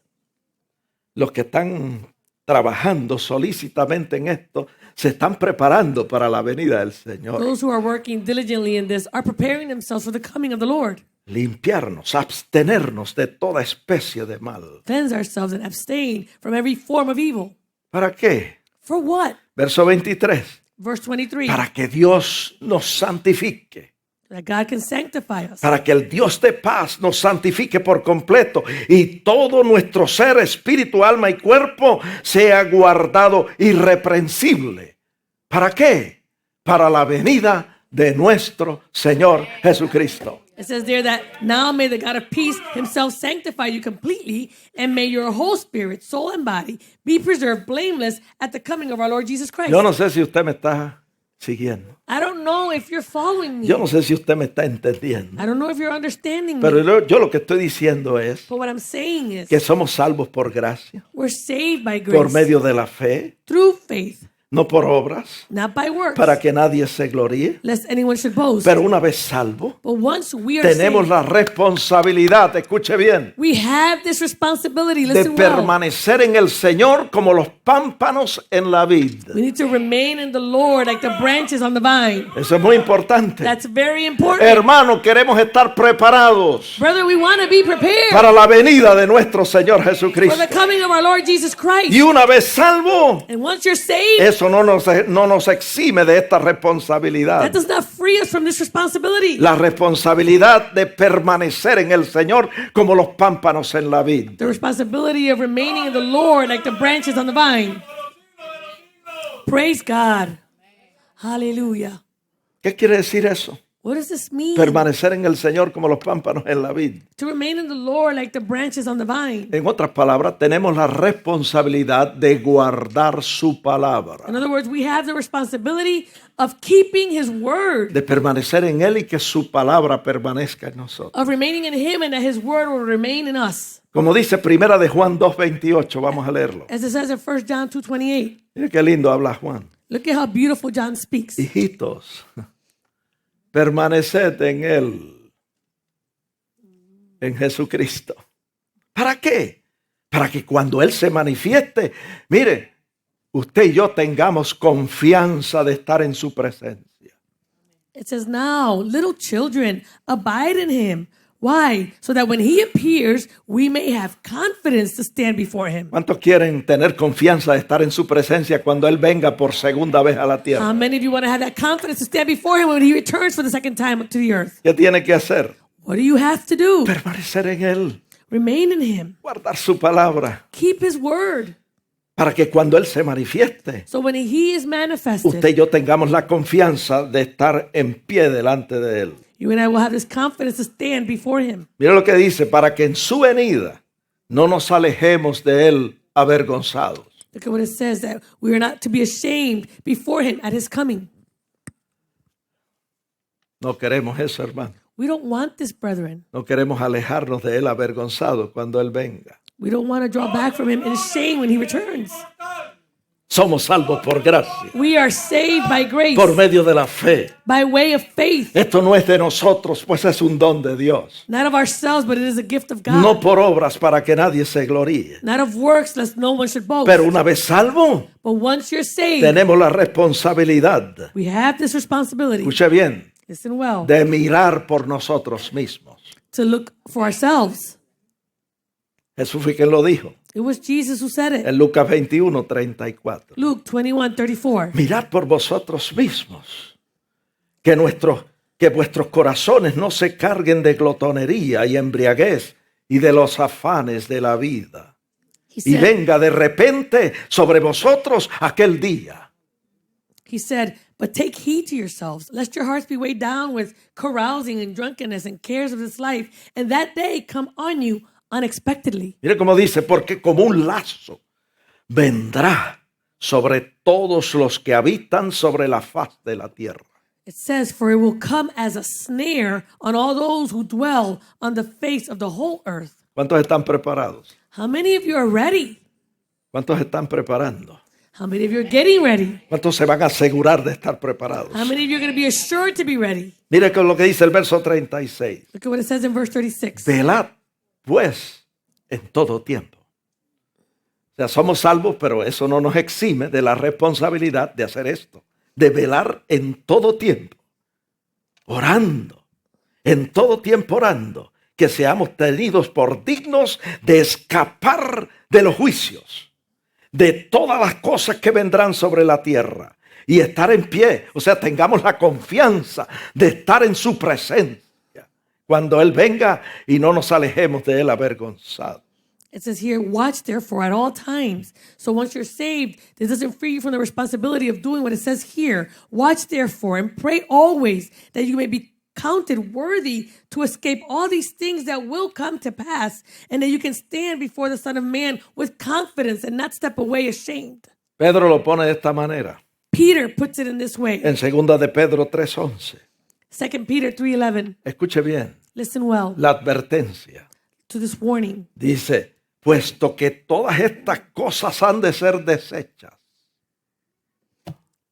Los que están trabajando solícitamente en esto se están preparando para la venida del Señor. Those who are working diligently in this are preparing themselves for the coming of the Lord. Limpiarnos, abstenernos de toda especie de mal. Cleanse ourselves and abstain from every form of evil. ¿Para qué? For what? Verso 23. Verse 23. Para que Dios nos santifique. That God can sanctify us. Para que el Dios de paz nos santifique por completo y todo nuestro ser, espíritu, alma y cuerpo sea guardado irreprensible. ¿Para qué? Para la venida de nuestro Señor Jesucristo. It says there that now may the God of peace himself sanctify you completely, and may your whole spirit, soul, and body be preserved blameless at the coming of our Lord Jesus Christ. Yo no sé si usted me está siguiendo. I don't know if you're following me. Yo no sé si usted me está entendiendo. I don't know if you're understanding me. Pero yo lo que estoy diciendo es But what I'm saying is que somos salvos por gracia, we're saved by por grace medio de la fe, through faith, no por obras, not by works, para que nadie se gloríe. lest anyone should boast. Pero una vez salvo, But once we are tenemos saved, la responsabilidad, escuche bien, we have this responsibility. de Listen well. permanecer en el Señor como los pámpanos en la vid. We need to remain in the Lord like the branches on the vine. Eso es muy importante. That's very important. Hermano, queremos estar preparados Brother, we want to be prepared para la venida de nuestro Señor for Jesucristo. the coming of our Lord Jesus Christ. Y una vez salvo, And once you're saved, eso no nos exime de esta that responsabilidad. does not free us from this responsibility. La responsabilidad de permanecer en el Señor como los pámpanos en la vid. The responsibility of remaining in the Lord like the branches on the vine. Praise God. Hallelujah. ¿Qué quiere decir eso? What does this mean? Permanecer en el Señor como los pámpanos en la vid. To remain in the Lord like the branches on the vine. En otras palabras, tenemos la responsabilidad de guardar su palabra, In other words, we have the responsibility of keeping His word, de permanecer en Él y que su palabra permanezca en nosotros. of remaining in Him, and that His word will remain in us. Como dice Primera de Juan 2:28, vamos a leerlo. As it says in 1 John 2:28. Mire qué lindo habla Juan. Look at how beautiful John speaks. Hijitos, permaneced en Él, en Jesucristo. ¿Para qué? Para que cuando Él se manifieste, mire, usted y yo tengamos confianza de estar en su presencia. It says, now, little children, abide in Him. Why? So that when He appears, we may have confidence to stand before Him. ¿Cuántos quieren tener confianza de estar en su presencia cuando Él venga por segunda vez a la How tierra? many of you want to have that confidence to stand before Him when He returns for the second time to the earth? ¿Qué tiene que hacer? What do you have to do? Permanecer en Él, Remain in Him. guardar su palabra, Keep His word. para que cuando Él se manifieste, So when He is manifested, usted y yo tengamos la confianza de estar en pie delante de Él. you and I will have this confidence to stand before Him. Mira lo que dice, para que en su venida no nos alejemos de Él avergonzados. Look at what it says, that we are not to be ashamed before Him at His coming. No queremos eso, hermano. We don't want this, brethren. No queremos alejarnos de Él avergonzados cuando Él venga. We don't want to draw back from Him in shame when He returns. Somos salvos por gracia, We are saved by grace, por medio de la fe. by way of faith, Esto no es de nosotros, pues es un don de Dios. not of ourselves, but it is a gift of God. No por obras para que nadie se gloríe. Not of works, lest no one should boast. Pero una vez salvo, But once you're saved, tenemos la responsabilidad, we have this responsibility, escuche bien, listen well, de mirar por nosotros mismos. to look for ourselves. Jesús fue quien lo dijo It was Jesus who said it. en Lucas 21:34. Luke 21:34. Mirad por vosotros mismos, que vuestros corazones no se carguen de glotonería y embriaguez y de los afanes de la vida. He Y said, venga de repente sobre vosotros aquel día. but take heed to yourselves, lest your hearts be weighed down with carousing and drunkenness and cares of this life, and that day come on you unexpectedly. Mire cómo dice, porque como un lazo vendrá sobre todos los que habitan sobre la faz de la tierra. It says, for it will come as a snare on all those who dwell on the face of the whole earth. ¿Cuántos están preparados? How many of you are ready? ¿Cuántos están preparando? How many of you are getting ready? ¿Cuántos se van a asegurar de estar preparados? How many of you are going to be assured to be ready? Mire con lo que dice el verso 36. Look at what it says in verse 36. Velad, pues, en todo tiempo. O sea, somos salvos, pero eso no nos exime de la responsabilidad de hacer esto. De velar en todo tiempo. Orando. En todo tiempo orando. Que seamos tenidos por dignos de escapar de los juicios. De todas las cosas que vendrán sobre la tierra. Y estar en pie. O sea, tengamos la confianza de estar en su presencia. Cuando Él venga y no nos alejemos de Él avergonzados. It says here, watch therefore at all times. So once you're saved, this doesn't free you from the responsibility of doing what it says here. Watch therefore and pray always that you may be counted worthy to escape all these things that will come to pass, and that you can stand before the Son of Man with confidence and not step away ashamed. Pedro lo pone de esta manera. Peter puts it in this way. En 2 de Pedro 3:11. 2 Peter 3:11. Escuche bien Listen well la advertencia. to this warning. Dice, puesto que todas estas cosas han de ser desechas.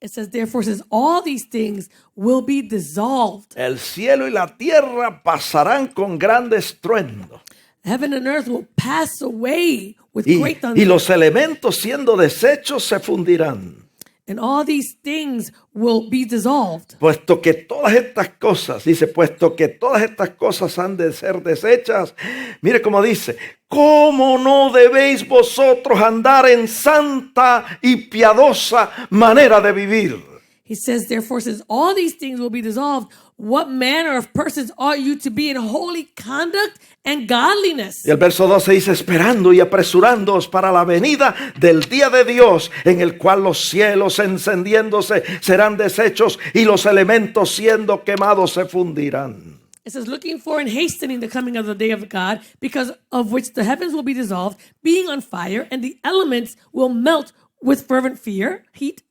It says, therefore, says all these things will be dissolved. El cielo y la tierra pasarán con gran estruendo. Heaven and earth will pass away with Y great thunder. los elementos siendo desechos se fundirán. And all these things will be dissolved. Puesto que todas estas cosas, dice, puesto que todas estas cosas han de ser desechas, mire cómo dice, ¿cómo no debéis vosotros andar en santa y piadosa manera de vivir? He says, therefore, says all these things will be dissolved. What manner of persons ought you to be in holy conduct and godliness? Y el verso 12 dice, esperando y apresurándoos para la venida del día de Dios, en el cual los cielos encendiéndose serán deshechos y los elementos siendo quemados se fundirán. It says, looking for and hastening the coming of the day of God, because of which the heavens will be dissolved, being on fire, and the elements will melt with fervent heat.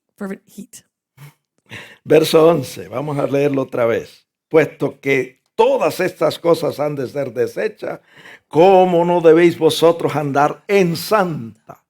Verso 11, vamos a leerlo otra vez. Puesto que todas estas cosas han de ser desechas, ¿cómo no debéis vosotros andar en santa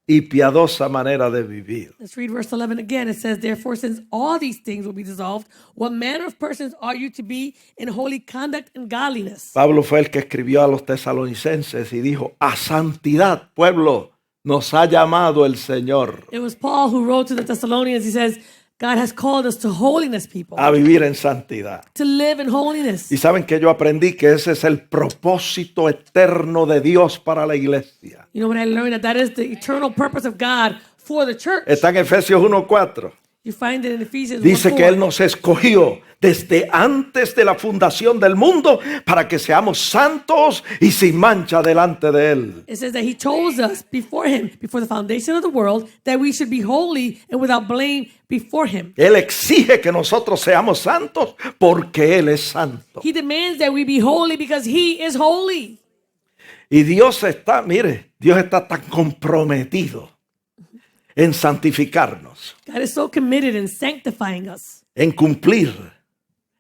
y piadosa manera de vivir? Let's read verse 11 again. It says, therefore, since all these things will be dissolved, what manner of persons are you to be in holy conduct and godliness? Pablo fue el que escribió a los tesalonicenses y dijo, a santidad, pueblo, nos ha llamado el Señor. It was Paul who wrote to the Thessalonians. He says, God has called us to holiness, people, A vivir en santidad. to live in holiness. Y saben que yo aprendí que ese es el propósito eterno de Dios para la iglesia. You know what I learned? That is the eternal purpose of God for the church. Está en Efesios 1:4. You find it in Ephesians Dice 1:4. que Él nos escogió desde antes de la fundación del mundo para que seamos santos y sin mancha delante de Él. It says that he chose us before him, before the foundation of the world, that we should be holy and without blame before him. Él exige que nosotros seamos santos porque Él es santo. He demands that we be holy because he is holy. Y Dios está, mire, Dios está tan comprometido en santificarnos, God is so committed in sanctifying us en cumplir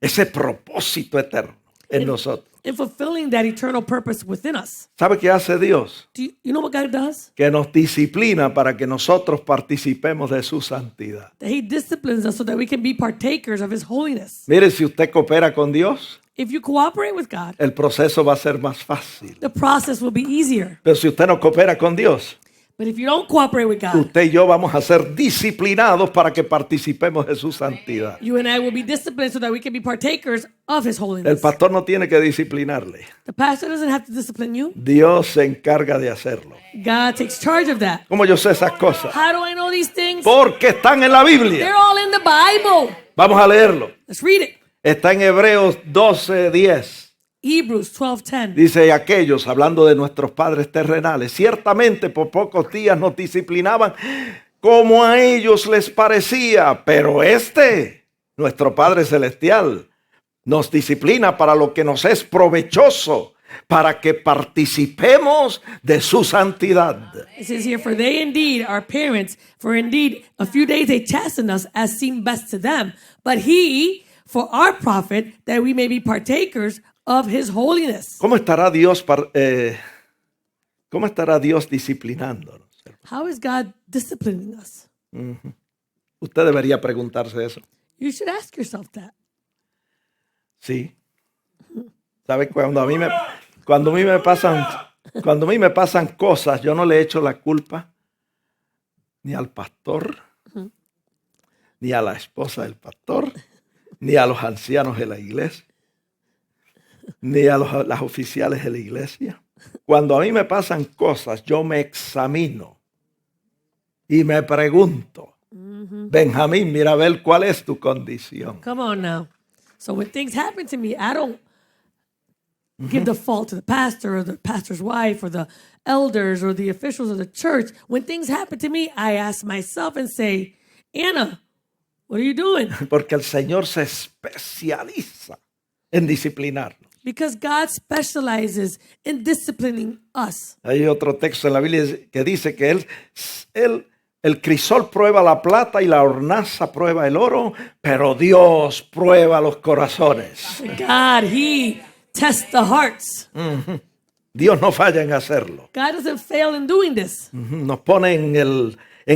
ese propósito eterno en nosotros. and fulfilling that eternal purpose within us. ¿Sabe qué hace Dios? You know what God does? Que nos disciplina para que nosotros participemos de su santidad. That he disciplines us so that we can be partakers of his holiness. Mire, si usted coopera con Dios, If you cooperate with God, el proceso va a ser más fácil. the process will be easier. Pero si usted no coopera con Dios, But if you don't cooperate with God, usted y yo vamos a ser disciplinados para que participemos de su santidad. you and I will be disciplined so that we can be partakers of his El holiness. pastor no tiene que disciplinarle. The pastor doesn't have to discipline you. Dios se encarga de hacerlo. God takes charge of that. ¿Cómo yo sé esas cosas? How do I know these things? Porque están en la They're Biblia. all in the Bible. Vamos a leerlo. Let's read it. Está en Hebreos 12:10. Hebrews 12:10. Dice, y aquellos, hablando de nuestros padres terrenales, ciertamente por pocos días nos disciplinaban como a ellos les parecía, pero nuestro Padre Celestial, nos disciplina para lo que nos es provechoso, para que participemos de su santidad. It says here, for they indeed are parents, for indeed a few days they chasten us as seemed best to them, but he, for our profit, that we may be partakers of his holiness. ¿Cómo estará Dios disciplinándonos? How is God disciplining us? Usted debería preguntarse eso. You should ask yourself that. Sí. ¿Sabe? Cuando a mí me pasan cosas, yo no le echo la culpa ni al pastor, ni a la esposa del pastor, ni a los ancianos de la iglesia, ni a las oficiales de la iglesia. Cuando a mí me pasan cosas, yo me examino y me pregunto, Benjamín, mira a ver cuál es tu condición. Come on now. So when things happen to me, I don't give the fault to the pastor or the pastor's wife or the elders or the officials of the church. When things happen to me, I ask myself and say, Anna, what are you doing? Porque el Señor se especializa en disciplinarnos. Because God specializes in disciplining us. Hay otro texto en la Biblia que dice que Él El crisol prueba la plata y la hornaza prueba el oro, pero Dios prueba los corazones. God, He tests the hearts. Dios no falla en hacerlo. God doesn't fail in doing this. Nos pone en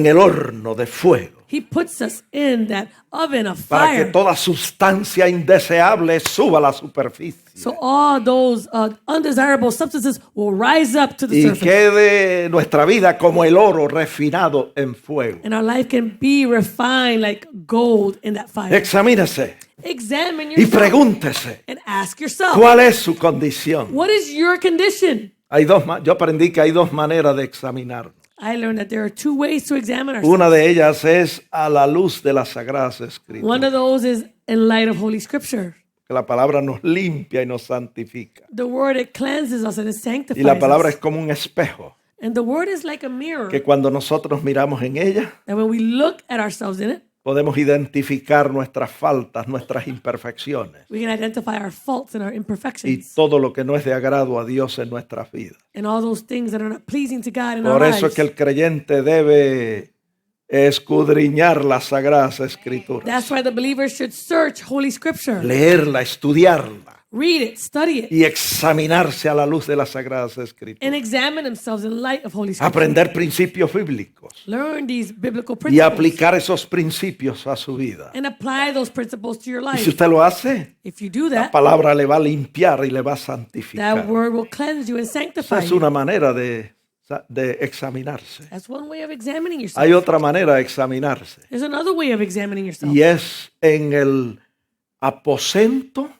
el horno de fuego He puts us in that oven of para que fire. toda sustancia indeseable suba a la superficie So all those undesirable substances will rise up to the y surface. quede nuestra vida como el oro refinado en fuego. And our life can be refined like gold in that fire. Examínese Examine y yourself pregúntese and ask yourself, cuál es su condición. what is your condition? Yo aprendí que hay dos maneras de examinarnos. I learned that there are two ways to examine ourselves. Una de ellas es a la luz de las Sagradas Escrituras. One of those is in light of Holy Scripture. Que la palabra nos limpia y nos santifica. The word, it cleanses us and it Y sanctifies la palabra us. es como un espejo, And the word is like a mirror, que cuando nosotros miramos en ella, that when we look at ourselves in it, podemos identificar nuestras faltas, nuestras imperfecciones we can identify our faults and our y imperfections todo lo que no es de agrado a Dios en nuestras vidas. and all those things that are not pleasing to God in our Por eso lives. es que el creyente debe escudriñar las Sagradas Escrituras, That's why the believer should search Holy Scripture, leerla, estudiarla read it, study it, y examinarse a la luz de las Sagradas Escrituras. and examine themselves in light of Holy Scripture. Aprender principios bíblicos Learn these biblical y principles aplicar esos principios a su vida. and apply those principles to your Y si life. usted lo hace, If you do la that, palabra le va a limpiar y le va a that santificar. word will cleanse you and sanctify Esa es you. una manera de examinarse. That's one way of examining yourself. Hay otra manera de examinarse There's another way of examining yourself. y es en el aposento,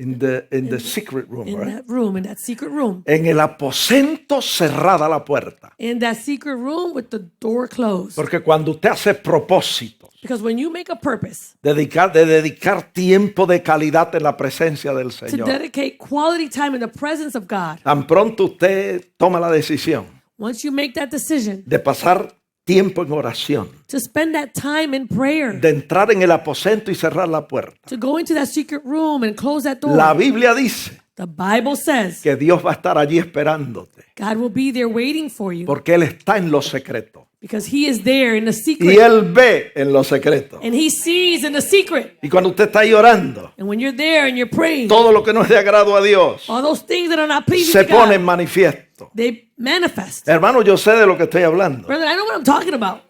in the secret room, In right? that room, in that secret room. En el aposento cerrada la puerta. In that secret room with the door closed. Porque cuando usted hace propósitos Because when you make a purpose de dedicar tiempo de calidad en la presencia del to Señor, dedicate quality time in the presence of God, tan pronto usted toma la decisión once you make that decision de pasar tiempo en oración, to spend that time in prayer, de entrar en el aposento y cerrar la puerta. to go into that secret room and close that door, La Biblia dice the Bible says que Dios va a estar allí esperándote, God will be there waiting for you porque Él está en lo secreto because He is there in the y secret Él ve en lo secreto. and He sees in the secret. Y cuando usted está ahí orando, And when you're there and you're praying, todo lo que no es de agrado a Dios all those things that are not pleasing se to pone en God, manifiesto. they manifest. Hermano, yo sé de lo que estoy hablando, Brother, I know what I'm talking about.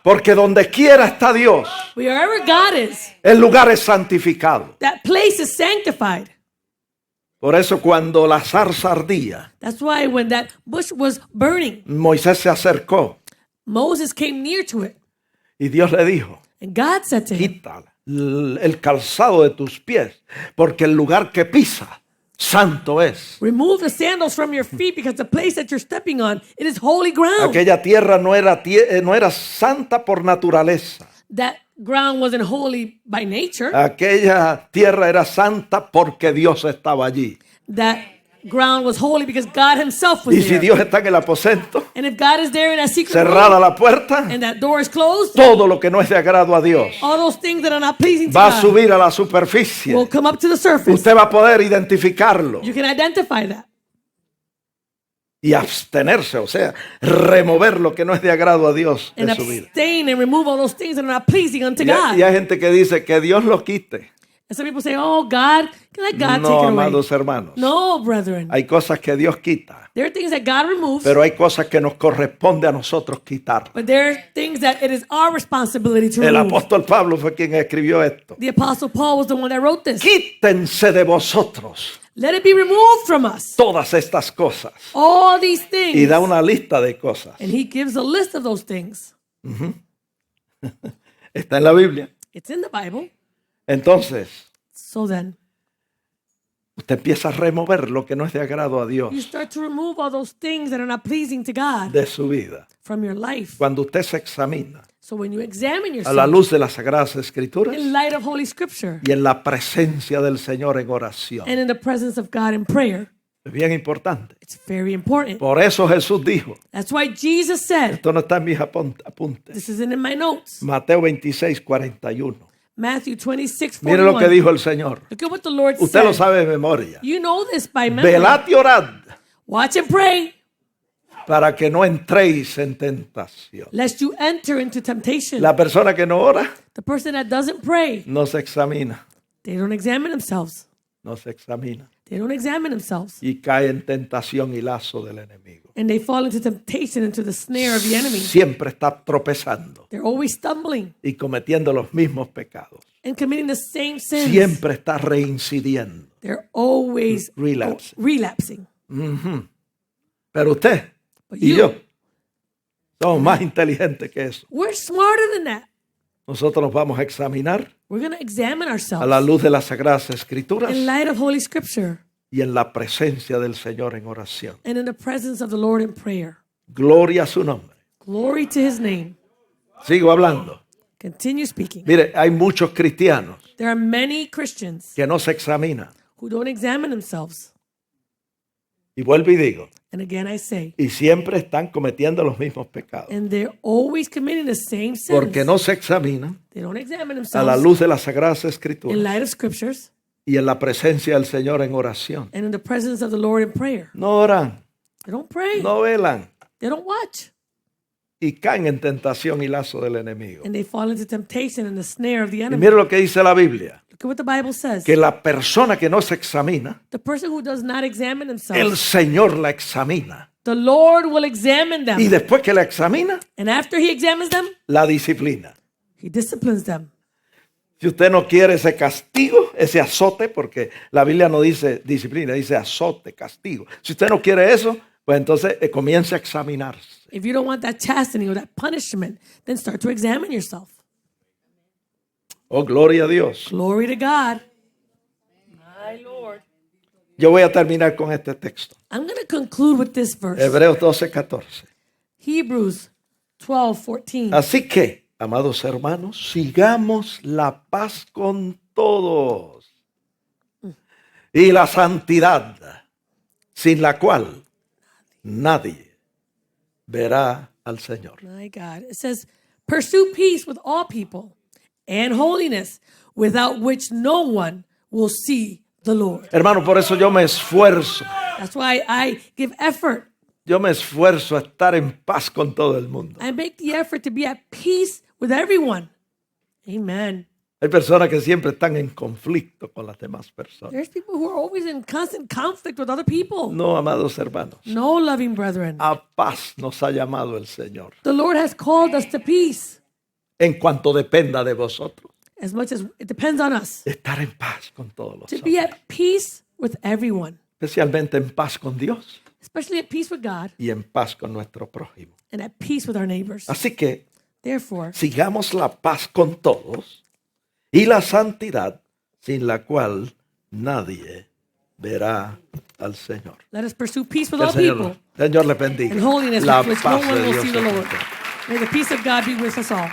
porque donde quiera está Dios, Wherever God is, el lugar es santificado. that place is sanctified. Por eso cuando la zarza ardía, That's why when that bush was burning, Moisés se acercó Moses came near to it. y Dios le dijo: And God said to him, quita el calzado de tus pies, porque el lugar que pisa, santo es. remove the sandals from your feet because the place that you're stepping on, it is holy ground. Aquella tierra no era santa por naturaleza. That ground wasn't holy by nature. Aquella tierra era santa porque Dios estaba allí. That ground was holy because God himself was Y si there. Dios está en el aposento, And if God is there in that secret cerrada room la puerta, and that door is closed, todo lo que no es de agrado a Dios all those things that are not pleasing to va a God subir a la superficie. will come up to the surface. Usted va a poder identificarlo You can identify that y abstenerse, o sea, remover lo que no es de agrado a Dios and de su vida. abstain and remove all those things that are not pleasing unto Y God. hay gente que dice que Dios lo quite. And some people say, oh, God, let God take No, it away. amados hermanos. No, brethren. Hay cosas que Dios quita, There are things that God removes, pero hay cosas que nos corresponde a nosotros quitar. but there are things that it is our responsibility to El remove. apóstol Pablo fue quien escribió esto. The Apostle Paul was the one that wrote this. Quítense de vosotros Let it be removed from us. todas estas cosas. All these things. Y da una lista de cosas. And he gives a list of those things. Está en la Biblia. It's in the Bible. Entonces, So then, usted empieza a remover lo que no es de agrado a Dios you start to remove all those things that are not pleasing to God de su vida. from your life. Cuando usted se examina So when you examine a la yourself luz de las Sagradas Escrituras in light of Holy Scripture y en la presencia del Señor en oración. and in the presence of God in prayer, Es bien importante. it's very important. Por eso Jesús dijo, That's why Jesus said, esto no está en mis apuntes, this isn't in my notes, Mateo 26, 41. Matthew 26, Mire lo que 41. dijo el Señor. Look at what the Lord Usted lo said. sabe de memoria. You know this by memory. Velad y orad Watch and pray para que no entréis en tentación. lest you enter into temptation. La persona que no ora The person that doesn't pray, no se examina, they don't examine themselves. no se examina They don't examine themselves. y cae en tentación y lazo del enemigo. And they fall into temptation, into the snare of the enemy. Siempre está tropezando They're always stumbling y cometiendo los mismos pecados. and committing the same sins. Siempre está reincidiendo. They're always relapsing. Pero usted But y you, yo somos más inteligentes que eso. we're smarter than that. Nosotros nos vamos a examinar We're going to examine a ourselves la luz de las Sagradas Escrituras in light of Holy Scripture y en la presencia del Señor en oración. and in the presence of the Lord in prayer. Gloria a su nombre. Glory to his name. Sigo hablando. Continue speaking. Mire, hay muchos cristianos There are many Christians que no se examinan. who don't examine themselves. Y vuelvo y digo, And again, I say, y siempre están cometiendo los mismos pecados. and they're always committing the same sins. Porque no se examinan They don't examine a la themselves luz de las Sagradas in Escrituras light of Scriptures y en la presencia del Señor en oración. and in the presence of the Lord in prayer. No oran, They don't pray. no velan They don't watch. y caen en tentación y lazo del enemigo. And they fall into temptation and the snare of the Y enemy. mire lo que dice la Biblia, Look at what the Bible says. que la persona que no se examina, The person who does not examine el themselves, Señor la examina. the Lord will examine Y them. después que la examina, And after he examines them, la disciplina. he disciplines them. Si usted no quiere ese castigo, ese azote, porque la Biblia no dice disciplina, dice azote, castigo. Si usted no quiere eso, pues entonces comience a examinarse. If you don't want that chastening or that punishment, then start to examine yourself. Oh, gloria a Dios. Glory to God. My Lord. Yo voy a terminar con este texto. I'm going to conclude with this verse. Hebreos 12:14. Hebrews 12:14. Así que, amados hermanos, sigamos la paz con todos y la santidad, sin la cual nadie verá al Señor. My God. It says, pursue peace with all people and holiness, without which no one will see the Lord. Hermano, por eso yo me esfuerzo. That's why I give effort. Yo me esfuerzo a estar en paz con todo el mundo. I make the effort to be at peace with everyone. Amen. Hay personas que siempre están en conflicto con las demás personas. There's people who are always in constant conflict with other people. No, amados hermanos, No, loving brethren. a paz nos ha llamado el Señor. The Lord has called us to peace. En cuanto dependa de vosotros, As much as it depends on us estar en paz con todos los to be hombres. at peace with everyone, Especialmente en paz con Dios especially at peace with God y en paz con nuestro prójimo. and at peace with our neighbors. Así que Therefore, sigamos la paz con todos y la santidad, sin la cual nadie verá al Señor. let us pursue peace with Que el all Señor, people Señor le bendiga. and holiness La with which no paz one de will Dios see the esté Lord. con ustedes. May the peace of God be with us all.